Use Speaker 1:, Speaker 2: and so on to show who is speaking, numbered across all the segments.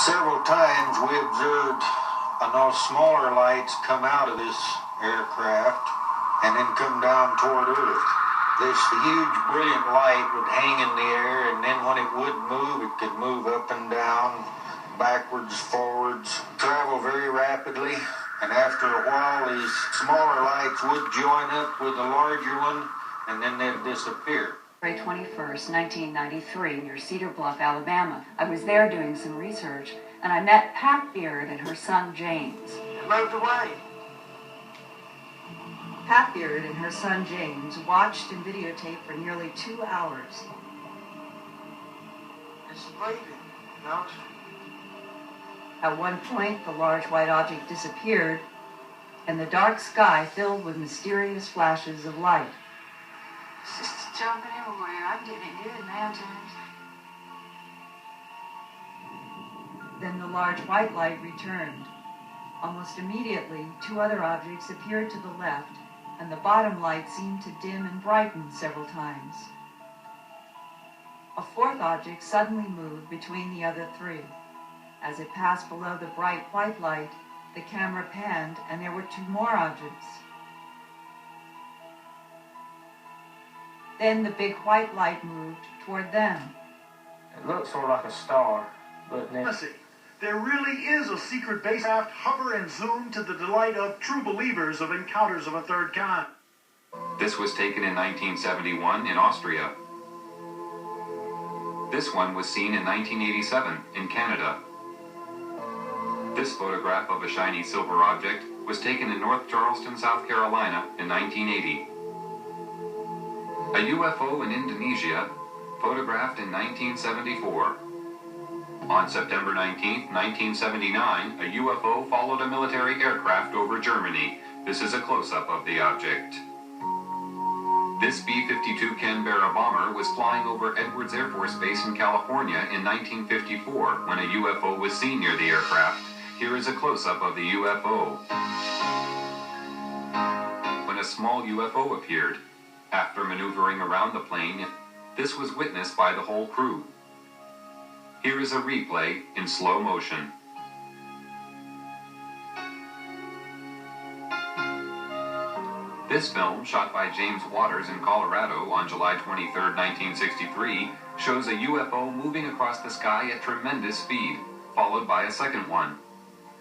Speaker 1: Several times we observed those smaller lights come out of this aircraft and then come down toward Earth. This huge brilliant light would hang in the air, and then when it would move, it could move up and down, backwards, forwards, travel very rapidly. And after a while, these smaller lights would join up with the larger one, and then they'd disappear.
Speaker 2: February 21st, 1993, near Cedar Bluff, Alabama. I was there doing some research, and I met Pat Beard and her son James.
Speaker 1: It moved away.
Speaker 2: Pat Beard and her son James watched and videotaped for nearly 2 hours.
Speaker 1: It's bleeding, don't you?
Speaker 2: At one point, the large white object disappeared, and the dark sky filled with mysterious flashes of light.
Speaker 3: It's just jumping everywhere. I'm getting it good now, James.
Speaker 2: Then the large white light returned. Almost immediately, 2 other objects appeared to the left, and the bottom light seemed to dim and brighten several times. A 4th object suddenly moved between the other 3. As it passed below the bright white light, the camera panned, and there were 2 more objects. Then the big white light moved toward them.
Speaker 4: It looked sort of like a star, but then...
Speaker 5: There really is a secret base craft, hover and zoom to the delight of true believers of encounters of a third kind.
Speaker 6: This was taken in 1971 in Austria. This one was seen in 1987 in Canada. This photograph of a shiny silver object was taken in North Charleston, South Carolina in 1980. A UFO in Indonesia, photographed in 1974. On September 19, 1979, a UFO followed a military aircraft over Germany. This is a close-up of the object. This B-52 Canberra bomber was flying over Edwards Air Force Base in California in 1954 when a UFO was seen near the aircraft. Here is a close-up of the UFO. When a small UFO appeared, after maneuvering around the plane, this was witnessed by the whole crew. Here is a replay in slow motion. This film, shot by James Waters in Colorado on July 23, 1963, shows a UFO moving across the sky at tremendous speed, followed by a second one.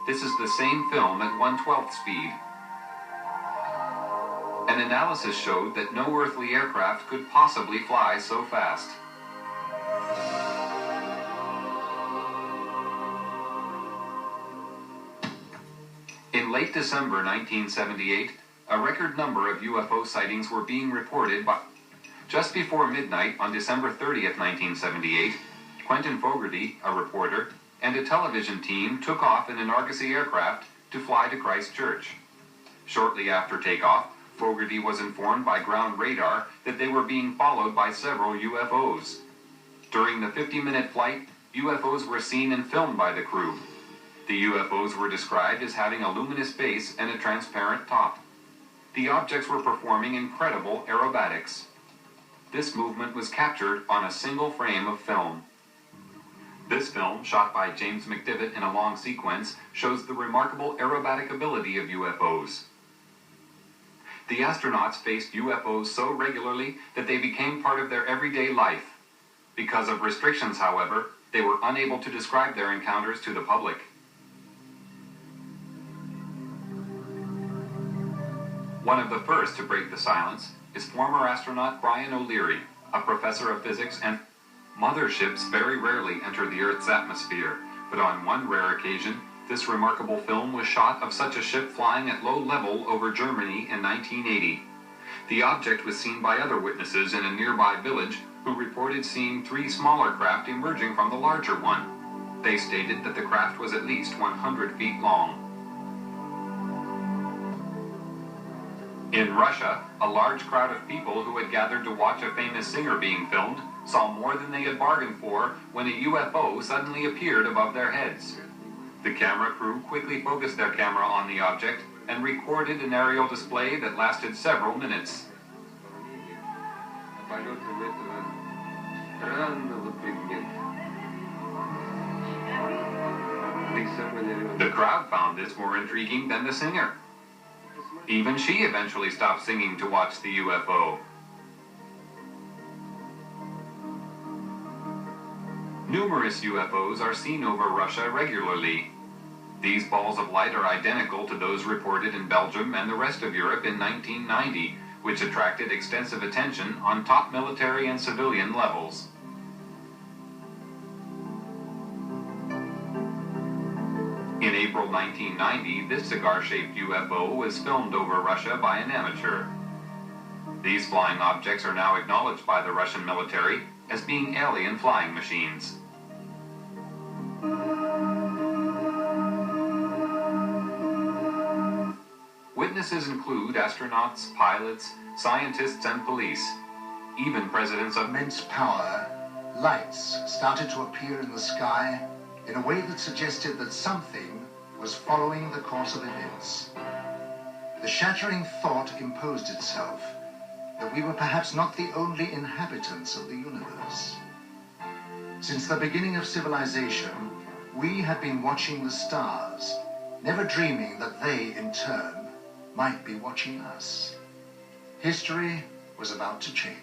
Speaker 6: This is the same film at 1/12th speed. An analysis showed that no earthly aircraft could possibly fly so fast. In late December 1978, a record number of UFO sightings were being reported by... Just before midnight on December 30th, 1978, Quentin Fogarty, a reporter, and a television team took off in an Argosy aircraft to fly to Christchurch. Shortly after takeoff, Fogarty was informed by ground radar that they were being followed by several UFOs. During the 50-minute flight, UFOs were seen and filmed by the crew. The UFOs were described as having a luminous base and a transparent top. The objects were performing incredible aerobatics. This movement was captured on a single frame of film. This film, shot by James McDivitt in a long sequence, shows the remarkable aerobatic ability of UFOs. The astronauts faced UFOs so regularly that they became part of their everyday life. Because of restrictions, however, they were unable to describe their encounters to the public. One of the first to break the silence is former astronaut Brian O'Leary, a professor of physics and... Motherships very rarely enter the Earth's atmosphere, but on one rare occasion, this remarkable film was shot of such a ship flying at low level over Germany in 1980. The object was seen by other witnesses in a nearby village who reported seeing 3 smaller craft emerging from the larger one. They stated that the craft was at least 100 feet long. In Russia, a large crowd of people who had gathered to watch a famous singer being filmed saw more than they had bargained for when a UFO suddenly appeared above their heads. The camera crew quickly focused their camera on the object and recorded an aerial display that lasted several minutes. The crowd found this more intriguing than the singer. Even she eventually stopped singing to watch the UFO. Numerous UFOs are seen over Russia regularly. These balls of light are identical to those reported in Belgium and the rest of Europe in 1990, which attracted extensive attention on top military and civilian levels. In April 1990, this cigar-shaped UFO was filmed over Russia by an amateur. These flying objects are now acknowledged by the Russian military as being alien flying machines. Witnesses include astronauts, pilots, scientists, and police. Even presidents of
Speaker 7: immense power, lights started to appear in the sky in a way that suggested that something was following the course of events. The shattering thought imposed itself that we were perhaps not the only inhabitants of the universe. Since the beginning of civilization, we had been watching the stars, never dreaming that they, in turn, might be watching us. History was about to change.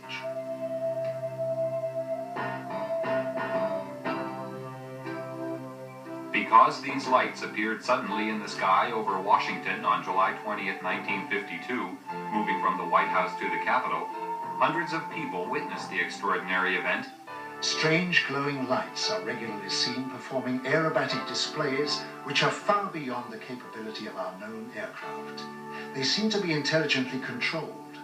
Speaker 6: Because these lights appeared suddenly in the sky over Washington on July 20th, 1952, moving from the White House to the Capitol, hundreds of people witnessed the extraordinary event.
Speaker 7: Strange glowing lights are regularly seen performing aerobatic displays which are far beyond the capability of our known aircraft. They seem to be intelligently controlled.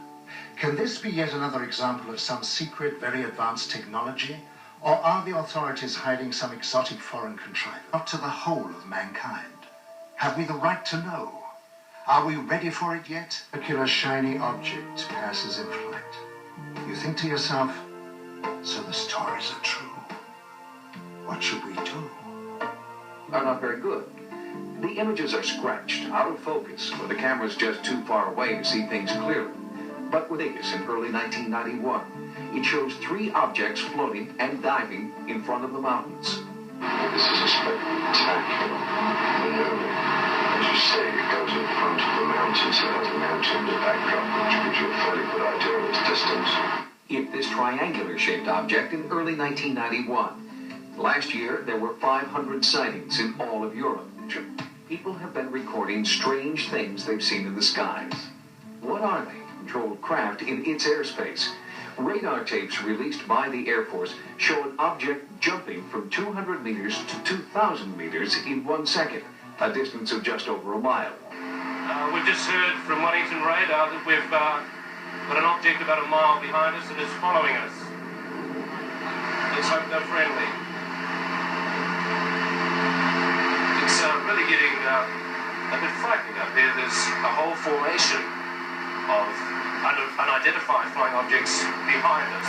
Speaker 7: Can this be yet another example of some secret, very advanced technology? Or are the authorities hiding some exotic foreign contrivance? Not to the whole of mankind. Have we the right to know? Are we ready for it yet? A circular shiny object passes in flight. You think to yourself, so the stories are true. What should we do?
Speaker 8: Are not very good. The images are scratched, out of focus, or the camera's just too far away to see things clearly. But with Vegas in early 1991, it shows 3 objects floating and diving in front of the mountains.
Speaker 9: This is a spectacular maneuver. As you say, it goes in front of the mountains, so it has a mountain to backdrop, which gives you a fairly good idea of its distance.
Speaker 8: Hit this triangular-shaped object in early 1991. Last year, there were 500 sightings in all of Europe. People have been recording strange things they've seen in the skies. What are they? Controlled craft in its airspace. Radar tapes released by the Air Force show an object jumping from 200 meters to 2,000 meters in 1 second, a distance of just over a mile.
Speaker 4: We've just heard from Wellington radar that we've got an object about a mile behind us that is following us. Let's hope they're friendly. It's really getting a bit frightening up here. There's a whole formation of unidentified flying objects behind us.